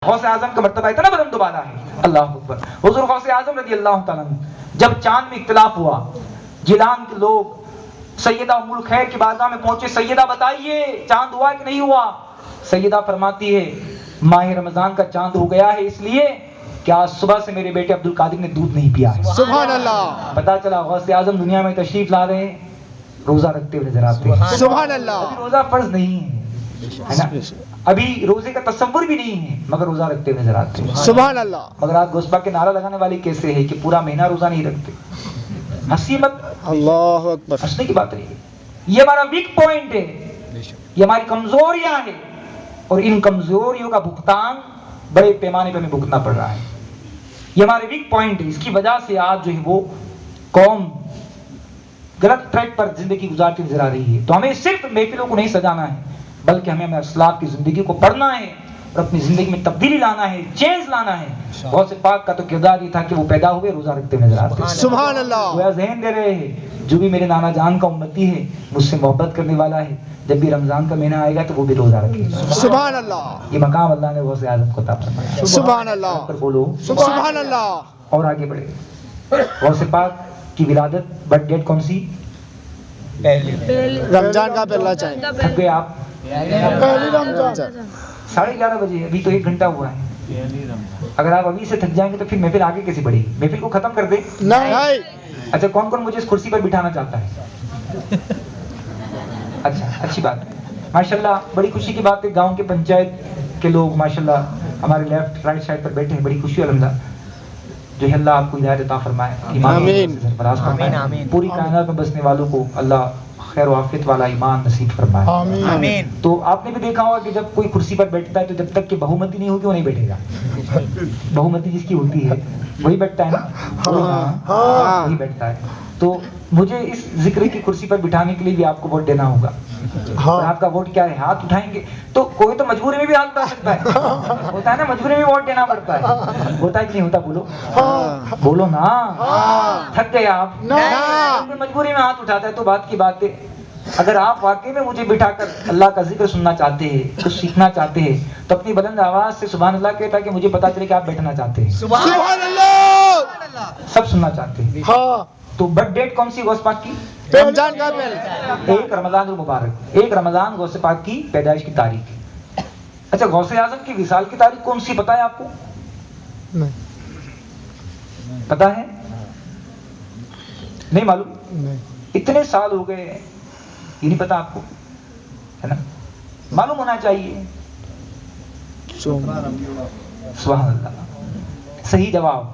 غوث اعظم کا مرتبہ اتنا بلند و بالا ہے. اللہ اکبر. حضور غوث اعظم رضی اللہ تعالیٰ عنہ جب چاند میں اختلاف ہوا، جیلان کے لوگ سیدہ ام الخیر کی بارگاہ میں پہنچے، سیدہ بتائیے چاند ہوا کہ نہیں ہوا؟ سیدہ فرماتی ہے ماہ رمضان کا چاند ہو گیا ہے اس لیے کہ آج صبح سے میرے بیٹے عبد القادر نے دودھ نہیں پیا ہے. سبحان اللہ. پتا چلا غوث اعظم دنیا میں تشریف لا رہے ہیں، روزہ رکھتے ہوئے نظر آتے ہیں. سبحان اللہ. ابھی روزہ فرض نہیں ہے نا، ابھی روزے کا تصور بھی نہیں ہے، مگر روزہ رکھتے ہوئے نظر آتے ہیں. سبحان اللہ. مگر آپ گوشت پاک کے نعرہ لگانے والے کیسے ہے کہ پورا مہینہ روزہ نہیں رکھتے. ہنسی مت، اللہ اکبر. ہنسنے کی بات نہیں ہے. یہ ہمارا ویک پوائنٹ ہے، یہ ہماری کمزوریاں ہیں، اور ان کمزوریوں کا بھگتان بڑے پیمانے پہ ہمیں بھگتنا پڑ رہا ہے. یہ ہمارے ویک پوائنٹ ہے، اس کی وجہ سے آج جو ہے وہ قوم غلط ٹریک پر زندگی گزارتی نظر آ رہی ہے. تو ہمیں صرف محفلوں کو نہیں سجانا ہے، بلکہ ہمیں اسلاف کی زندگی کو پڑھنا ہے اور اپنی زندگی میں تبدیلی لانا ہے، چینج لانا ہے. غوث پاک کا تو کردار یہ تھا کہ وہ پیدا ہوئے روزہ رکھتے نظر آتے ہیں. سبحان اللہ. وہ ذہن دے رہے ہیں جو بھی میرے نانا جان کا امتی ہے، مجھ سے محبت کرنے والا ہے، جب بھی رمضان کا مہینہ آئے گا تو وہ بھی روزہ رکھے گا. سبحان اللہ. یہ مقام اللہ نے غوث اعظم کو عطا فرمایا. سبحان اللہ. پر بولو سبحان اللہ. اور آگے بڑھے. غوث پاک کی ولادت برتھ ڈیٹ کون سی؟ رمضان کا پہلا چاند. تھک گئے آپ؟ پہلی رمضان. 11:30 بجے، ابھی تو 1 گھنٹہ ہوا ہے. اگر آپ ابھی سے تھک جائیں گے تو پھر محفل آگے کیسے بڑھے گی؟ محفل کو ختم کر دیں. نہیں. اچھا کون کون مجھے اس کرسی پر بٹھانا چاہتا ہے؟ اچھا اچھی بات ہے ماشاءاللہ. بڑی خوشی کی بات ہے، گاؤں کے پنچایت کے لوگ ماشاءاللہ ہمارے لیفٹ رائٹ سائڈ پر بیٹھے ہیں. بڑی خوشی الحمدللہ. جو ہے اللہ آپ کو ہدایت عطا فرمائے، ایمان سے سرفراز فرمائے. پوری کائنات میں بسنے والوں کو اللہ خیر و عافیت والا ایمان نصیب فرمائے. آمین. تو آپ نے بھی دیکھا ہوگا کہ جب کوئی کرسی پر بیٹھتا ہے تو جب تک کہ بہومتی نہیں ہوگی وہ نہیں بیٹھے گا. بہومتی جس کی ہوتی ہے وہی بیٹھتا ہے نا، وہی بیٹھتا ہے. تو مجھے اس ذکر کی کرسی پر بٹھانے کے لیے بھی آپ کو ووٹ دینا ہوگا. اور آپ کا ووٹ کیا ہے؟ ہاتھ اٹھائیں گے تو کوئی تو مجبوری میں بھی ہاتھ اٹھا سکتا ہے، ہوتا ہے نا مجبوری میں ووٹ دینا پڑتا ہے. ہوتا ہے کہ نہیں ہوتا؟ بولو بولو نا. تھک گئے آپ؟ کوئی مجبوری میں ہاتھ اٹھاتا ہے تو بات کی بات ہے. اگر آپ واقعی میں مجھے بٹھا کر اللہ کا ذکر سننا چاہتے ہیں، کچھ سیکھنا چاہتے ہیں، تو اپنی بلند آواز سے سبحان اللہ کہتا کہ مجھے پتا چلے کہ آپ بیٹھنا چاہتے ہیں، سبحان اللہ. سب سننا چاہتے ہیں. تو برتھ ڈیٹ کون سی غوث پاک کی؟ رمضان کا پہلا. 1 رمضان المبارک. 1 رمضان غوث پاک کی پیدائش کی تاریخ. اچھا غوث اعظم کی وصال کی تاریخ کون سی پتا ہے آپ کو؟ پتا ہے؟ نہیں معلوم؟ اتنے سال ہو گئے یہ نہیں پتا آپ کو، ہے نا؟ معلوم ہونا چاہیے. سبحان اللہ. صحیح جواب.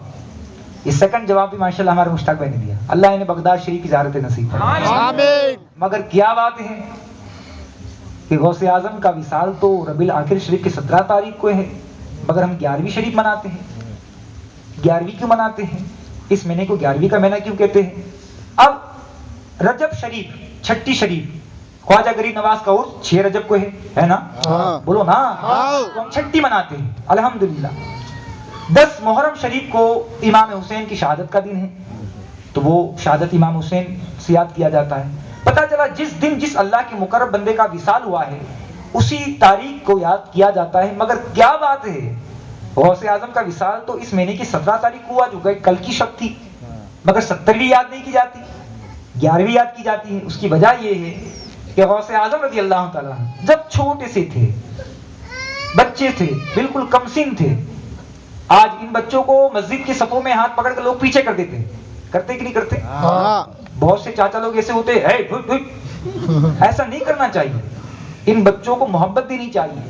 یہ سیکنڈ جواب بھی ماشاءاللہ ہمارے مشتاق بھائی نے دیا. اللہ انہیں بغداد شریف کی زیارت نصیب فرمائے. آمین. مگر کیا بات ہے کہ غوث اعظم کا وصال تو ربیع الاخر شریف کی 17 تاریخ کو ہے، مگر ہم 11ویں شریف مناتے ہیں. 11ویں کیوں مناتے ہیں؟ اس مہینے کو 11ویں کا مہینہ کیوں کہتے ہیں؟ اب رجب شریف، چھٹی شریف خواجہ غریب نواز کا عرس 6 رجب کو ہے نا؟ بولو نا. تو ہم چھٹی مناتے ہیں الحمدللہ. 10 محرم شریف کو امام حسین کی شہادت کا دن ہے، تو وہ شہادت امام حسین سے یاد کیا جاتا ہے. پتا چلا جس دن جس اللہ کے مقرب بندے کا وصال ہوا ہے اسی تاریخ کو یاد کیا جاتا ہے. مگر کیا بات ہے، غوث اعظم کا وصال تو اس مہینے کی 17 تاریخ کو ہوا جو کہ کل کی شب تھی، مگر 17ویں یاد نہیں کی جاتی، 11ویں یاد کی جاتی ہے. اس کی وجہ یہ ہے کہ غوث اعظم رضی اللہ تعالیٰ جب چھوٹے سے تھے، بچے تھے، بالکل کم سن تھے. آج ان بچوں کو مسجد کی صفوں میں ہاتھ پکڑ کر لوگ پیچھے کر دیتے ہیں، کرتے کہ نہیں کرتے؟ بہت سے چاچا لوگ ایسے ہوتے ہیں، ایسا نہیں کرنا چاہیے. ان بچوں کو محبت دینی چاہیے.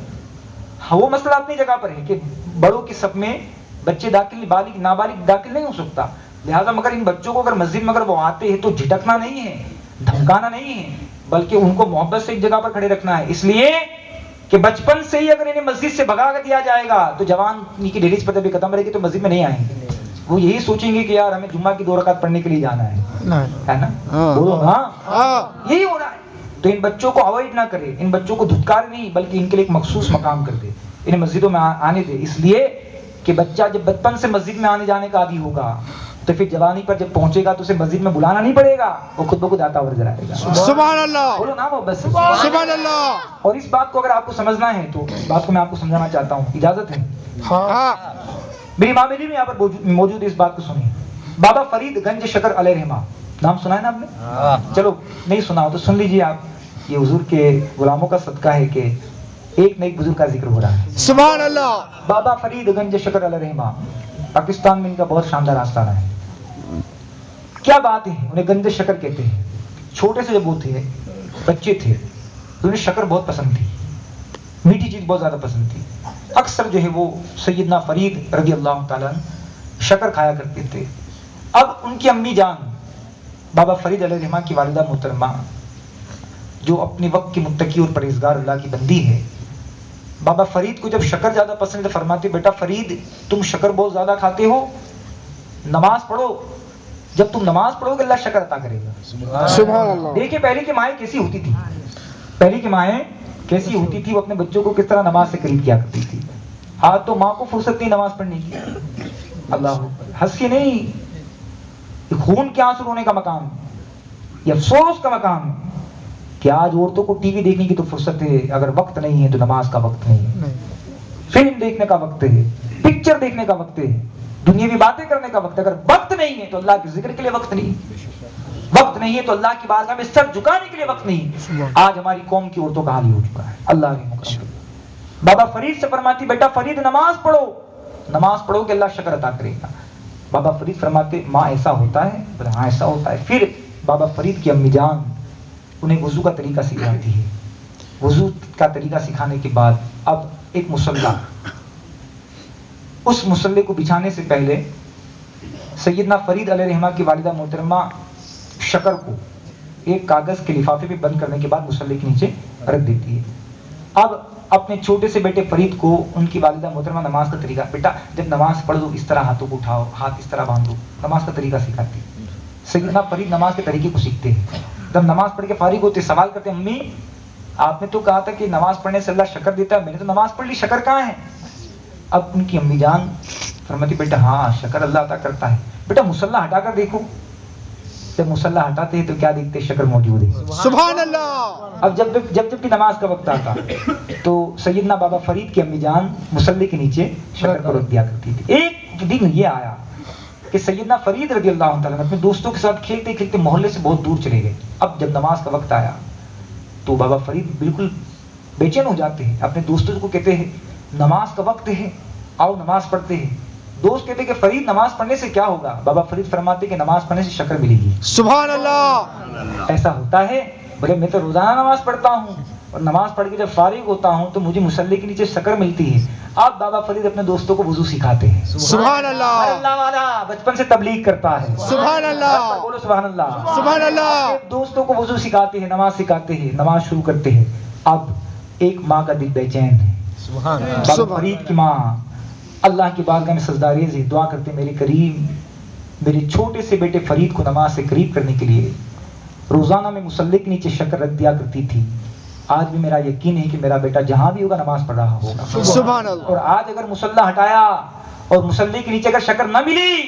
وہ مسئلہ اپنی جگہ پر ہے کہ بڑوں کی صف میں بچے داخل، بالغ نابالغ داخل نہیں ہو سکتا. لہٰذا مگر ان بچوں کو اگر مسجد میں اگر وہ آتے ہیں تو جھٹکنا نہیں ہے، دھمکانا نہیں ہے، بلکہ ان کو محبت سے ایک جگہ پر کھڑے رکھنا ہے. اس لیے کہ بچپن سے ہی اگر انہیں مسجد سے بھگا کر دیا جائے گا تو جوان کی ڈیلیز پر جب ختم رہے گی تو مسجد میں نہیں آئیں گے. وہ یہی سوچیں گے کہ یار ہمیں جمعہ کی 2 رکعت پڑھنے کے لیے جانا ہے نا؟ بولو ہاں، یہی ہو رہا ہے. تو ان بچوں کو اوائڈ نہ کرے، ان بچوں کو دھتکار نہیں بلکہ ان کے لیے ایک مخصوص مقام کر دے، انہیں مسجدوں میں آنے دے. اس لیے کہ بچہ جب بچپن سے مسجد میں آنے جانے کا عادی ہوگا، تو پھر جوانی پر جب پہنچے گا تو اسے مسجد میں بلانا نہیں پڑے گا, وہ خود بخود آتا ہوا نظر آئے گا. سبحان اللہ, بولو نا محبت سے سبحان اللہ. اور اس بات کو اگر آپ کو سمجھنا ہے تو اس بات کو میں آپ کو سمجھانا چاہتا ہوں, اجازت ہے؟ ہاں میری ماں میری میں یہاں پر موجود ہے, اس بات کو سنیں. بابا فرید گنج شکر علیہ رحمہ, نام سنا ہے نا آپ نے؟ چلو نہیں سنا ہو تو سن لیجئے آپ. یہ حضور کے غلاموں کا صدقہ ہے کہ ایک نہ ایک بزرگ کا ذکر ہو رہا ہے. سبحان اللہ. بابا فرید گنج شکر علیہ رحمہ, پاکستان میں ان کا بہت شاندار آستانہ ہے. کیا بات ہے, انہیں گنج شکر کہتے ہیں. چھوٹے سے جب وہ تھے, بچے تھے, تو انہیں شکر بہت پسند تھی, میٹھی چیز بہت زیادہ پسند تھی. اکثر جو ہے وہ سیدنا فرید رضی اللہ تعالیٰ شکر کھایا کرتے تھے. اب ان کی امی جان بابا فرید علیہ رحمہ کی والدہ محترمہ, جو اپنے وقت کی متقی اور پرہیزگار اللہ کی بندی ہے, بابا فرید کو جب شکر زیادہ پسند فرماتے, بیٹا فرید تم شکر بہت زیادہ کھاتے ہو, نماز پڑھو, جب تم نماز پڑھو گے اللہ شکر عطا کرے گا. سبحان اللہ. دیکھیں پہلے کی مائیں کیسی ہوتی تھی, پہلے کی مائیں کیسی ہوتی تھی, وہ اپنے بچوں کو کس طرح نماز سے قریب کیا کرتی تھی. آج تو ماں کو فرصت نہیں نماز پڑھنے کی. اللہ ہنس کے نہیں, خون کے آنسو رونے کا مقام, یہ افسوس کا مقام ہے کہ آج عورتوں کو ٹی وی دیکھنے کی تو فرصت ہے, اگر وقت نہیں ہے تو نماز کا وقت نہیں ہے, فلم دیکھنے کا وقت ہے, پکچر دیکھنے کا وقت ہے, دنیاوی باتیں کرنے کا وقت ہے. اگر وقت نہیں ہے تو اللہ کے ذکر کے لیے وقت نہیں, وقت نہیں ہے تو اللہ کی بارگاہ میں سر جھکانے کے لیے وقت نہیں. آج ہماری قوم کی عورتوں کا حال ہی ہو چکا ہے. اللہ کے مکرم. بابا فرید سے فرماتی, بیٹا فرید نماز پڑھو, نماز پڑھو کہ اللہ شکر عطا کرے گا. بابا فرید فرماتے, ماں ایسا ہوتا ہے؟ بولے ہاں ایسا ہوتا ہے. پھر بابا فرید کی امی جان انہیں وضو کا طریقہ سکھاتی ہے. وضو کا طریقہ سکھانے کے بعد اب ایک مصلی, اس مصلی کو بچھانے سے پہلے سیدنا فرید علیہ رحمہ کی والدہ محترمہ شکر کو ایک کاغذ کے لفافے پہ بند کرنے کے بعد مصلی کے نیچے رکھ دیتی ہے. اب اپنے چھوٹے سے بیٹے فرید کو ان کی والدہ محترمہ نماز کا طریقہ, بیٹا جب نماز پڑھ دو اس طرح ہاتھوں کو اٹھاؤ, ہاتھ اس طرح باندھو, نماز کا طریقہ سکھاتی. سیدنا فرید نماز کے طریقے کو سیکھتے ہیں. جب نماز پڑھ کے فارغ ہوتے سوال کرتے, امی آپ نے تو کہا تھا کہ نماز پڑھنے سے اللہ شکر دیتا ہے, میں نے تو نماز پڑھ لی, شکر کہاں ہے؟ اب ان کی امی جان فرماتی, بیٹا ہاں شکر اللہ عطا کرتا ہے, بیٹا مصلی ہٹا کر دیکھو. جب مصلی ہٹاتے ہیں تو کیا دیکھتے, شکر موجود ہے. سبحان اللہ. اب جب بھی نماز کا وقت آتا تو سیدنا بابا فرید کی امی جان مصلی کے نیچے شکر کو رکھ دیا کرتی تھی. ایک دن یہ آیا کہ سیدنا فرید رضی اللہ تعالیٰ اپنے دوستوں کے ساتھ کھیلتے کھیلتے محلے سے بہت دور چلے گئے. اب جب نماز کا وقت آیا تو بابا فرید بالکل بے چین ہو جاتے ہیں, اپنے دوستوں کو کہتے ہیں نماز کا وقت ہے, آؤ نماز پڑھتے ہیں. دوست کہتے کہ فرید نماز پڑھنے سے کیا ہوگا؟ بابا فرید فرماتے کہ نماز پڑھنے سے شکر ملے گی. سبحان اللہ. ایسا ہوتا ہے؟ بولے میں تو روزانہ نماز پڑھتا ہوں, اور نماز پڑھ کے جب فارغ ہوتا ہوں تو مجھے مصلی کے نیچے شکر ملتی ہے. اب بابا فرید اپنے دوستوں کو وضو سکھاتے ہیں. سبحان اللہ. اللہ والا بچپن سے تبلیغ کرتا ہے. سبحان اللہ. بولو سبحان اللہ. سبحان اللہ. دوستوں کو وضو سکھاتے ہیں, نماز سکھاتے ہیں, نماز شروع کرتے ہیں. اب ایک ماں کا دل بے چین ہے. بابا فرید کی ماں اللہ کی بارگاہ میں سجداریز ہے, دعا کرتے میرے کریم میرے چھوٹے سے بیٹے فرید کو نماز سے قریب کرنے کے لیے روزانہ میں مصلی کے نیچے شکر رکھ دیا کرتی تھی. آج بھی میرا یقین ہے کہ میرا بیٹا جہاں بھی ہوگا نماز پڑھ رہا ہوگا. سبحان اللہ. اور آج اگر مصلی ہٹایا اور مصلی کے نیچے اگر شکر نہ ملی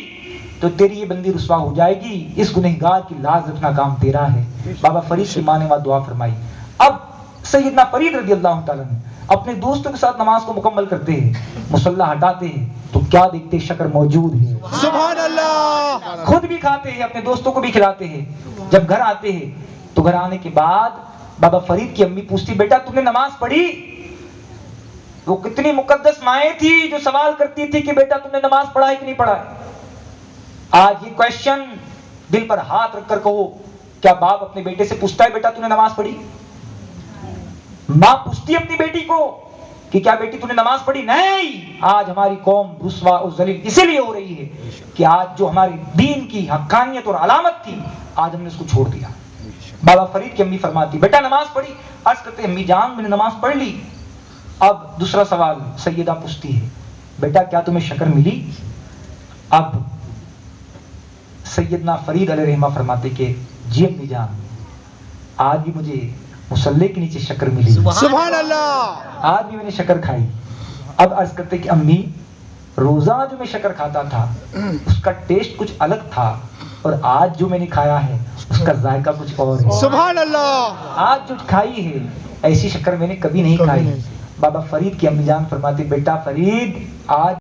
تو تیری یہ بندی رسوا ہو جائے گی. اس گنہگار کی لاز رکھنا کام تیرا ہے. بابا فرید کی ماں نے وہاں دعا فرمائی. اب سیدنا فرید رضی اللہ تعالیٰ اپنے دوستوں کے ساتھ نماز کو مکمل کرتے ہیں, مصلی ہٹاتے ہیں تو کیا دیکھتے, شکر موجود ہے. سبحان اللہ. خود بھی کھاتے ہیں, اپنے دوستوں کو بھی کھلاتے ہیں. جب گھر آتے ہیں تو گھر آنے کے بعد بابا فرید کی امی پوچھتی, بیٹا تم نے نماز پڑھی؟ وہ کتنی مقدس مائیں تھی جو سوال کرتی تھی کہ بیٹا تم نے نماز پڑھا ہے کہ نہیں پڑھا ہے. آج یہ کویشچن دل پر ہاتھ رکھ کر کہو, کیا باپ اپنے بیٹے سے پوچھتا ہے بیٹا تم نے نماز پڑھی؟ ماں پوچھتی اپنی بیٹی کو کہ کیا بیٹی تم نے نماز پڑھی؟ نہیں. آج ہماری قوم رسوا اور ذلیل اسی لیے ہو رہی ہے کہ آج جو ہماری دین کی حقانیت اور علامت تھی آج ہم نے اس کو چھوڑ دیا. بابا فرید کی امی فرماتی, بیٹا نماز پڑھی؟ عرض کرتے امی جان میں نے نماز پڑھ لی. اب دوسرا سوال سیدہ پوچھتی ہے, بیٹا کیا تمہیں شکر ملی؟ اب سیدنا فرید علیہ رحمہ فرماتے کہ جی امی جان, آج بھی مجھے مصلی کے نیچے شکر ملی. سبحان اللہ. آج بھی میں نے شکر کھائی. اب عرض کرتے کہ امی روزہ جو میں شکر کھاتا تھا اس کا ٹیسٹ کچھ الگ تھا، اور آج جو میں نے کھایا ہے اس کا ذائقہ کچھ اور ہے۔ سبحان اللہ۔ آج جو کھائی ہے ایسی شکر میں نے کبھی نہیں کھائی۔ بابا فرید کی امی جان فرماتی بیٹا فرید آج